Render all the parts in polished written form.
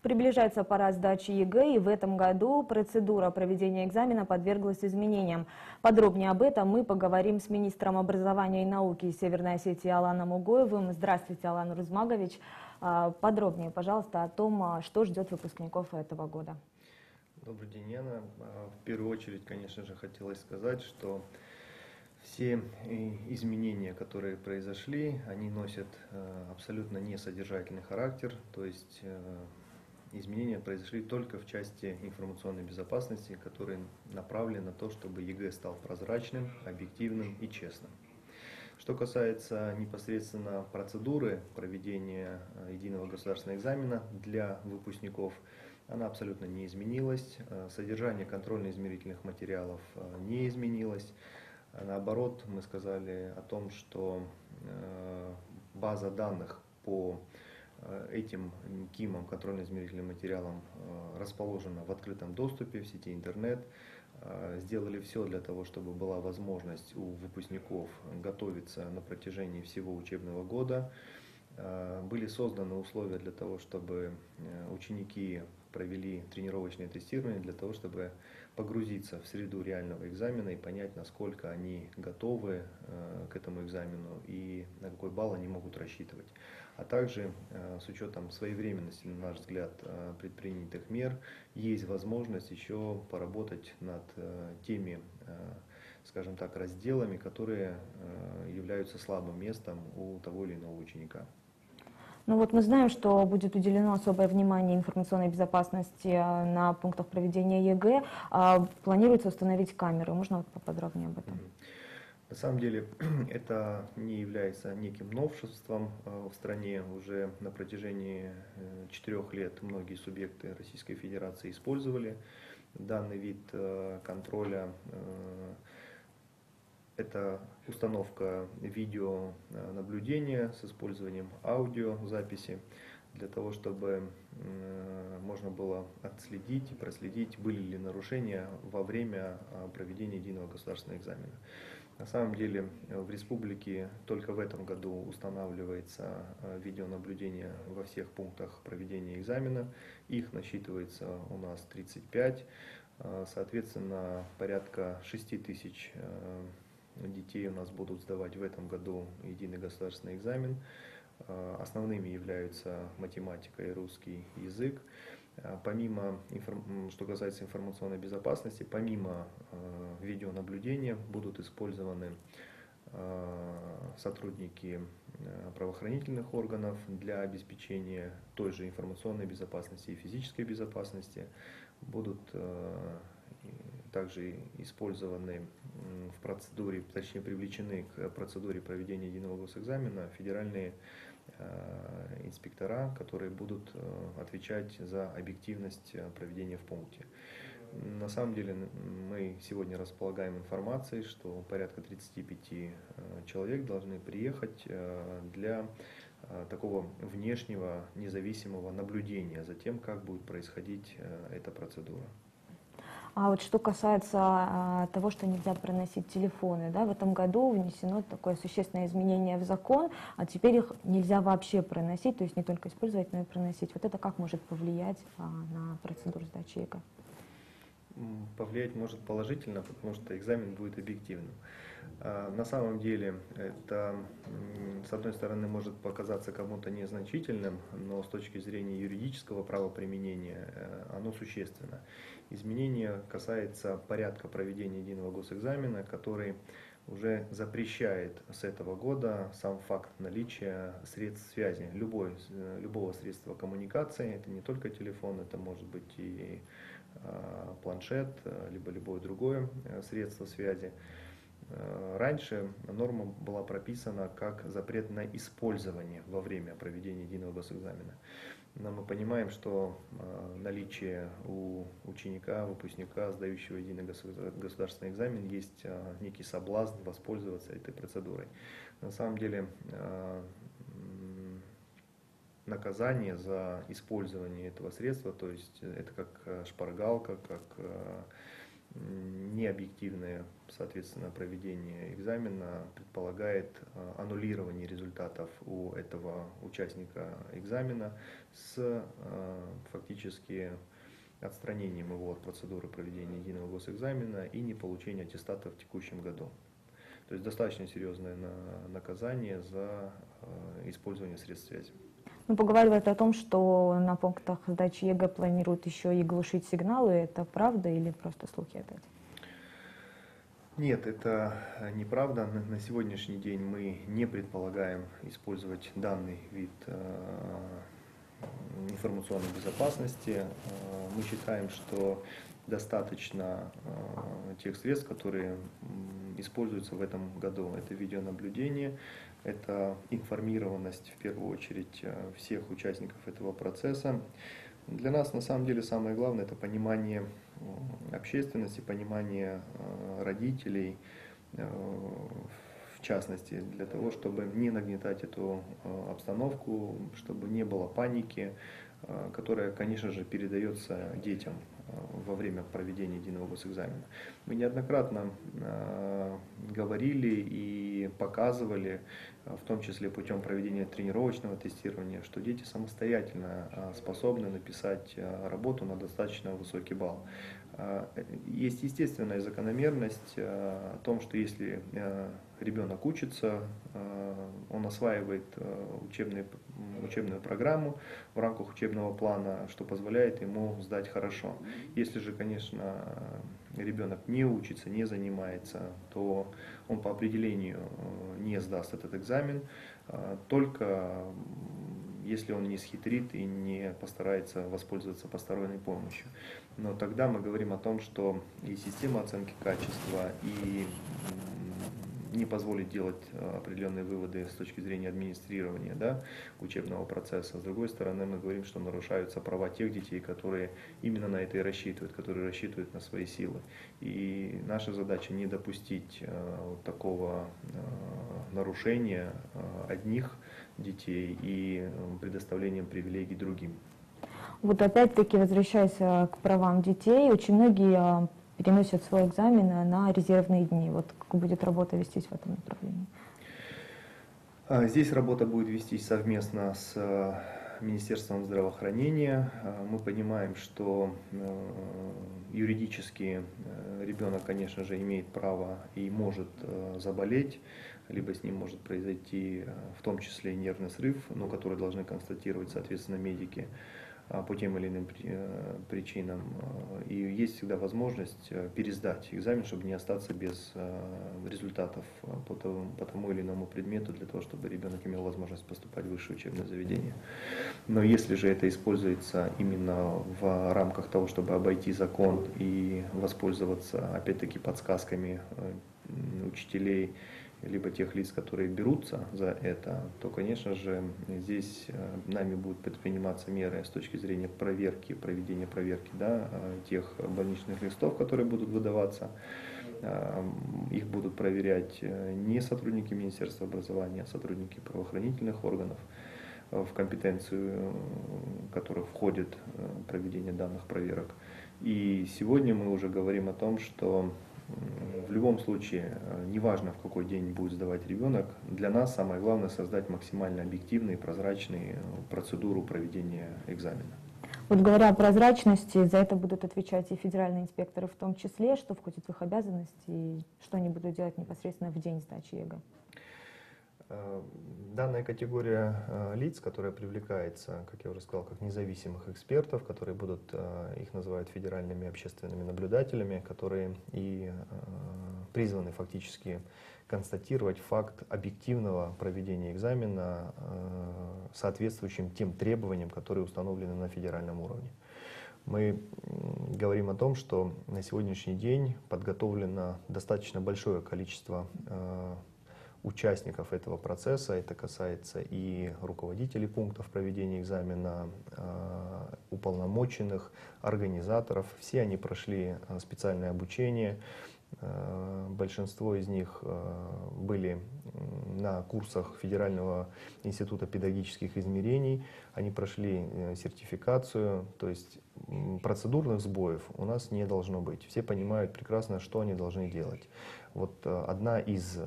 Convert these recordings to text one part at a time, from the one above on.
Приближается пора сдачи ЕГЭ, и в этом году процедура проведения экзамена подверглась изменениям. Подробнее об этом мы поговорим с министром образования и науки Северной Осетии Аланом Угоевым. Здравствуйте, Алан Рузмагович. Подробнее, пожалуйста, о том, что ждет выпускников этого года. Добрый день, Яна. В первую очередь, конечно же, хотелось сказать, что все изменения, которые произошли, они носят абсолютно несодержательный характер, то есть изменения произошли только в части информационной безопасности, которые направлены на то, чтобы ЕГЭ стал прозрачным, объективным и честным. Что касается непосредственно процедуры проведения единого государственного экзамена для выпускников, она абсолютно не изменилась, содержание контрольно-измерительных материалов не изменилось. Наоборот, мы сказали о том, что база данных по этим КИМам, контрольно-измерительным материалам, расположена в открытом доступе в сети интернет. Сделали все для того, чтобы была возможность у выпускников готовиться на протяжении всего учебного года. Были созданы условия для того, чтобы ученики провели тренировочное тестирование, для того, чтобы погрузиться в среду реального экзамена и понять, насколько они готовы к этому экзамену и на какой балл они могут рассчитывать. А также с учетом своевременности, на наш взгляд, предпринятых мер, есть возможность еще поработать над теми, скажем так, разделами, которые являются слабым местом у того или иного ученика. Ну вот мы знаем, что будет уделено особое внимание информационной безопасности на пунктах проведения ЕГЭ. Планируется установить камеры. Можно поподробнее об этом? На самом деле это не является неким новшеством в стране. Уже на протяжении 4 лет многие субъекты Российской Федерации использовали данный вид контроля. Это установка видеонаблюдения с использованием аудиозаписи для того, чтобы можно было отследить и проследить, были ли нарушения во время проведения единого государственного экзамена. На самом деле в республике только в этом году устанавливается видеонаблюдение во всех пунктах проведения экзамена. Их насчитывается у нас 35. Соответственно, порядка 6 тысяч детей у нас будут сдавать в этом году единый государственный экзамен. Основными являются математика и русский язык. Помимо, что касается информационной безопасности, помимо видеонаблюдения будут использованы сотрудники правоохранительных органов для обеспечения той же информационной безопасности и физической безопасности. Будут также использованы в процедуре, точнее привлечены к процедуре проведения единого госэкзамена федеральные инспектора, которые будут отвечать за объективность проведения в пункте. На самом деле мы сегодня располагаем информацией, что порядка 35 человек должны приехать для такого внешнего независимого наблюдения за тем, как будет происходить эта процедура. А вот что касается того, что нельзя проносить телефоны, да, в этом году внесено такое существенное изменение в закон, а теперь их нельзя вообще проносить, то есть не только использовать, но и проносить. Вот это как может повлиять на процедуру сдачи ЕГЭ? Повлиять может положительно, потому что экзамен будет объективным. На самом деле это, с одной стороны, может показаться кому-то незначительным, но с точки зрения юридического правоприменения оно существенно. Изменение касается порядка проведения единого госэкзамена, который уже запрещает с этого года сам факт наличия средств связи, любого средства коммуникации. Это не только телефон, это может быть и планшет, либо любое другое средство связи. Раньше норма была прописана как запрет на использование во время проведения единого госэкзамена. Но мы понимаем, что наличие у ученика, выпускника, сдающего единый государственный экзамен, есть некий соблазн воспользоваться этой процедурой. На самом деле наказание за использование этого средства, то есть это как шпаргалка, как необъективное, соответственно, проведение экзамена предполагает аннулирование результатов у этого участника экзамена с фактически отстранением его от процедуры проведения единого госэкзамена и не получения аттестата в текущем году. То есть достаточно серьезное наказание за использование средств связи. Ну, поговаривают о том, что на пунктах сдачи ЕГЭ планируют еще и глушить сигналы. Это правда или просто слухи опять? Нет, это неправда. На сегодняшний день мы не предполагаем использовать данный вид информационной безопасности. Мы считаем, что достаточно тех средств, которые используются в этом году. Это видеонаблюдение, это информированность в первую очередь всех участников этого процесса. Для нас на самом деле самое главное это понимание общественности, понимание родителей, в частности, для того, чтобы не нагнетать эту обстановку, чтобы не было паники, которая, конечно же, передается детям во время проведения единого госэкзамена. Мы неоднократно говорили и показывали, в том числе путем проведения тренировочного тестирования, что дети самостоятельно способны написать работу на достаточно высокий балл. Есть естественная закономерность о том, что если ребенок учится, он осваивает учебную программу в рамках учебного плана, что позволяет ему сдать хорошо. Если же, конечно, ребенок не учится, не занимается, то он по определению не сдаст этот экзамен, только если он не схитрит и не постарается воспользоваться посторонней помощью. Но тогда мы говорим о том, что и система оценки качества, и не позволит делать определенные выводы с точки зрения администрирования, да, учебного процесса. С другой стороны, мы говорим, что нарушаются права тех детей, которые именно на это и рассчитывают, которые рассчитывают на свои силы. И наша задача не допустить такого нарушения одних детей и предоставлением привилегий другим. Вот опять-таки, возвращаясь к правам детей, очень многие переносят свой экзамен на резервные дни. Вот как будет работа вестись в этом направлении? Здесь работа будет вестись совместно с Министерством здравоохранения. Мы понимаем, что юридически ребенок, конечно же, имеет право и может заболеть, либо с ним может произойти в том числе и нервный срыв, но который должны констатировать, соответственно, медики по тем или иным причинам. И есть всегда возможность пересдать экзамен, чтобы не остаться без результатов по тому или иному предмету, для того, чтобы ребенок имел возможность поступать в высшее учебное заведение. Но если же это используется именно в рамках того, чтобы обойти закон и воспользоваться, опять-таки, подсказками учителей, либо тех лиц, которые берутся за это, то, конечно же, здесь нами будут предприниматься меры с точки зрения проверки, проведения проверки, да, тех больничных листов, которые будут выдаваться. Их будут проверять не сотрудники Министерства образования, а сотрудники правоохранительных органов, в компетенцию которых входит проведение данных проверок. И сегодня мы уже говорим о том, что в любом случае, неважно в какой день будет сдавать ребенок, для нас самое главное создать максимально объективную и прозрачную процедуру проведения экзамена. Вот говоря о прозрачности, за это будут отвечать и федеральные инспекторы в том числе, что входит в их обязанности и что они будут делать непосредственно в день сдачи ЕГЭ. Данная категория лиц, которая привлекается, как я уже сказал, как независимых экспертов, которые будут, их называют федеральными общественными наблюдателями, которые и призваны фактически констатировать факт объективного проведения экзамена, соответствующим тем требованиям, которые установлены на федеральном уровне. Мы говорим о том, что на сегодняшний день подготовлено достаточно большое количество участников этого процесса. Это касается и руководителей пунктов проведения экзамена, уполномоченных, организаторов. Все они прошли специальное обучение, Большинство из них были на курсах Федерального института педагогических измерений. Они прошли сертификацию, то есть процедурных сбоев у нас не должно быть. Все понимают прекрасно, что они должны делать. Вот одна из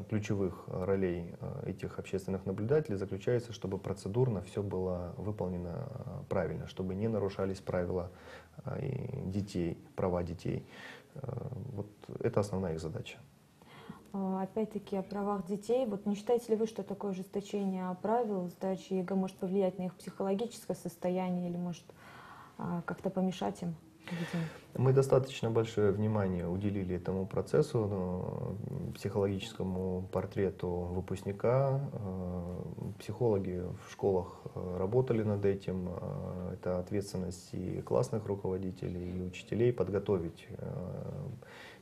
ключевых ролей этих общественных наблюдателей заключается, чтобы процедурно все было выполнено правильно, чтобы не нарушались правила детей, права детей. Вот это основная их задача. Опять-таки о правах детей. Вот не считаете ли вы, что такое ужесточение правил сдачи ЕГЭ может повлиять на их психологическое состояние или может как-то помешать им? Мы достаточно большое внимание уделили этому процессу, психологическому портрету выпускника. Психологи в школах работали над этим. Это ответственность и классных руководителей, и учителей подготовить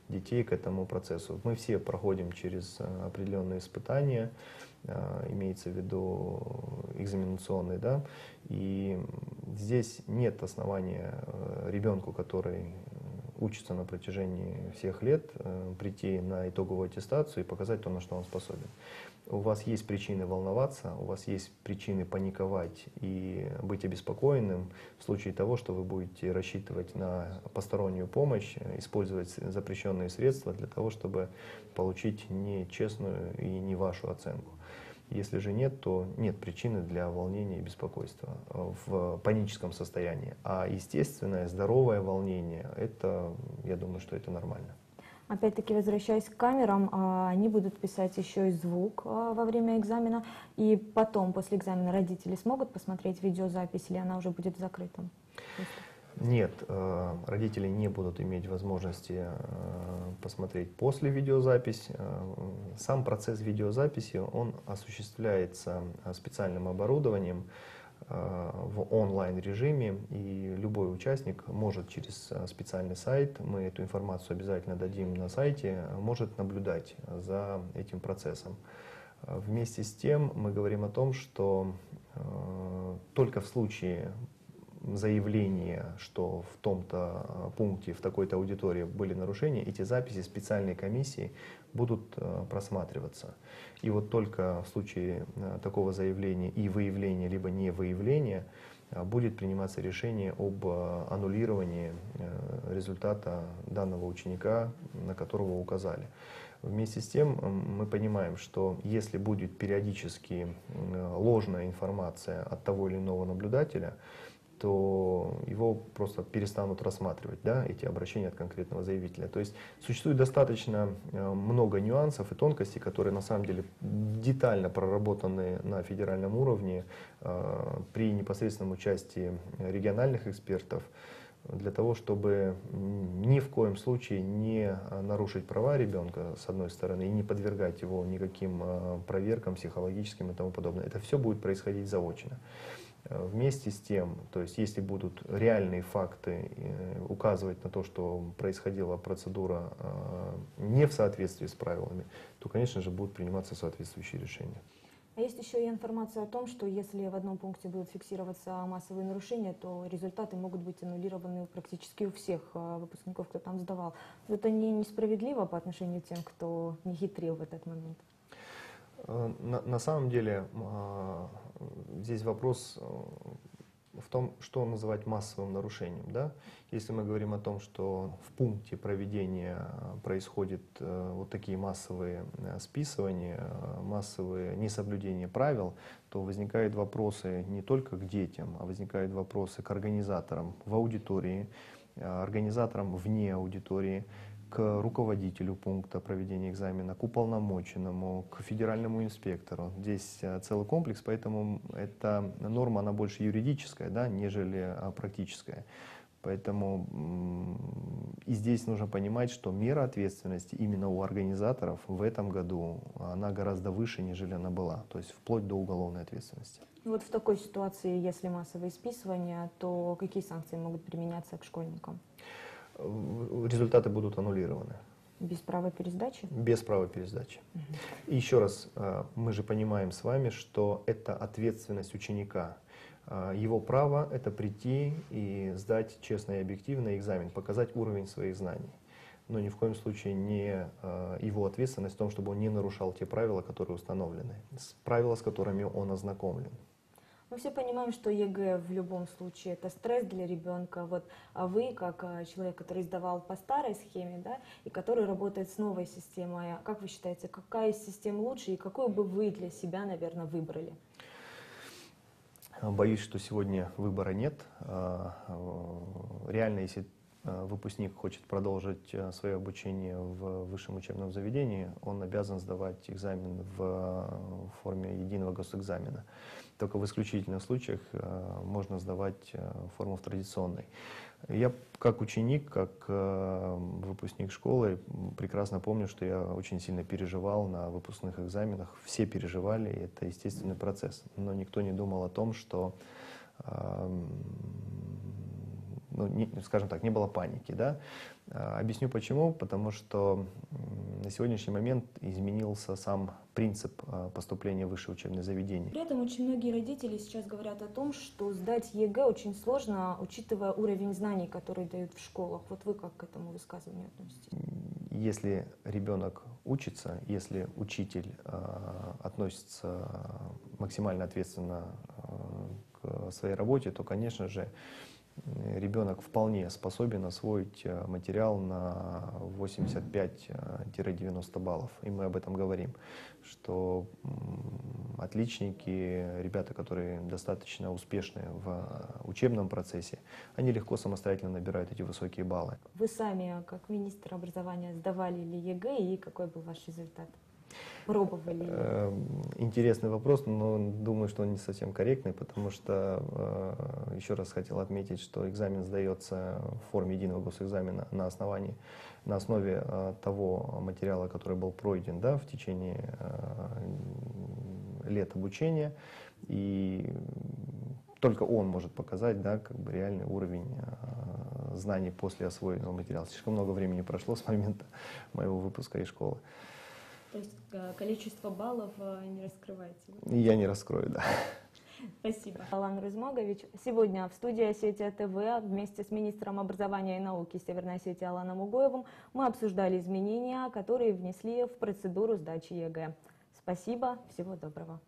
детей к этому процессу. Мы все проходим через определенные испытания, имеется в виду экзаменационные, да, и здесь нет основания ребенку, который учится на протяжении всех лет, прийти на итоговую аттестацию и показать то, на что он способен. У вас есть причины волноваться, у вас есть причины паниковать и быть обеспокоенным в случае того, что вы будете рассчитывать на постороннюю помощь, использовать запрещенные средства для того, чтобы получить нечестную и не вашу оценку. Если же нет, то нет причины для волнения и беспокойства в паническом состоянии. А естественное, здоровое волнение, это, я думаю, что это нормально. Опять-таки, возвращаясь к камерам, они будут писать еще и звук во время экзамена. И потом, после экзамена, родители смогут посмотреть видеозапись, или она уже будет в закрытом? Нет, родители не будут иметь возможности посмотреть после видеозапись. Сам процесс видеозаписи, он осуществляется специальным оборудованием в онлайн-режиме, и любой участник может через специальный сайт, мы эту информацию обязательно дадим на сайте, может наблюдать за этим процессом. Вместе с тем мы говорим о том, что только в случае заявление, что в том-то пункте, в такой-то аудитории были нарушения, эти записи специальной комиссии будут просматриваться. И вот только в случае такого заявления и выявления, либо не выявления, будет приниматься решение об аннулировании результата данного ученика, на которого указали. Вместе с тем мы понимаем, что если будет периодически ложная информация от того или иного наблюдателя, то его просто перестанут рассматривать, да, эти обращения от конкретного заявителя. То есть существует достаточно много нюансов и тонкостей, которые на самом деле детально проработаны на федеральном уровне при непосредственном участии региональных экспертов, для того, чтобы ни в коем случае не нарушить права ребенка, с одной стороны, и не подвергать его никаким проверкам психологическим и тому подобное. Это все будет происходить заочно. Вместе с тем, то есть если будут реальные факты указывать на то, что происходила процедура не в соответствии с правилами, то, конечно же, будут приниматься соответствующие решения. А есть еще и информация о том, что если в одном пункте будут фиксироваться массовые нарушения, то результаты могут быть аннулированы практически у всех выпускников, кто там сдавал. Это несправедливо по отношению к тем, кто не хитрил в этот момент? На самом деле здесь вопрос в том, что называть массовым нарушением. Да? Если мы говорим о том, что в пункте проведения происходят вот такие массовые списывания, массовые несоблюдения правил, то возникают вопросы не только к детям, а возникают вопросы к организаторам в аудитории, организаторам вне аудитории, к руководителю пункта проведения экзамена, к уполномоченному, к федеральному инспектору. Здесь целый комплекс, поэтому эта норма, она больше юридическая, да, нежели практическая. Поэтому и здесь нужно понимать, что мера ответственности именно у организаторов в этом году, она гораздо выше, нежели она была, то есть вплоть до уголовной ответственности. Вот в такой ситуации, если массовые списывания, то какие санкции могут применяться к школьникам? Результаты будут аннулированы. Без права пересдачи? Без права пересдачи. И еще раз, мы же понимаем с вами, что это ответственность ученика. Его право – это прийти и сдать честно и объективно экзамен, показать уровень своих знаний. но ни в коем случае не его ответственность в том, чтобы он не нарушал те правила, которые установлены, правила, с которыми он ознакомлен. Мы все понимаем, что ЕГЭ в любом случае это стресс для ребенка. Вот, а вы, как человек, который сдавал по старой схеме, да, и который работает с новой системой, как вы считаете, какая из систем лучше и какую бы вы для себя, наверное, выбрали? Боюсь, что сегодня выбора нет. Реально, если выпускник хочет продолжить свое обучение в высшем учебном заведении, он обязан сдавать экзамен в форме единого госэкзамена. Только в исключительных случаях можно сдавать форму в традиционной. Я как ученик, как выпускник школы прекрасно помню, что я очень сильно переживал на выпускных экзаменах. Все переживали, и это естественный процесс. Но никто не думал о том, что, скажем так, не было паники. Да? Объясню почему. Потому что на сегодняшний момент изменился сам принцип поступления в высшее учебное заведение. При этом очень многие родители сейчас говорят о том, что сдать ЕГЭ очень сложно, учитывая уровень знаний, который дают в школах. Вот вы как к этому высказыванию относитесь? Если ребенок учится, если учитель относится максимально ответственно к своей работе, то, конечно же, ребенок вполне способен освоить материал на 85-90 баллов. И мы об этом говорим, что отличники, ребята, которые достаточно успешны в учебном процессе, они легко самостоятельно набирают эти высокие баллы. Вы сами, как министр образования, сдавали ли ЕГЭ и какой был ваш результат? Пробовали ли? Интересный вопрос, но думаю, что он не совсем корректный, потому что, еще раз хотел отметить, что экзамен сдается в форме единого госэкзамена на основе того материала, который был пройден, да, в течение лет обучения, и только он может показать, да, как бы реальный уровень знаний после освоенного материала. Слишком много времени прошло с момента моего выпуска из школы. То есть количество баллов не раскрываете? Я не раскрою, да. Спасибо. Алан Рузмагович. Сегодня в студии Осетия ТВ вместе с министром образования и науки Северной Осетии Аланом Угоевым мы обсуждали изменения, которые внесли в процедуру сдачи ЕГЭ. Спасибо, всего доброго.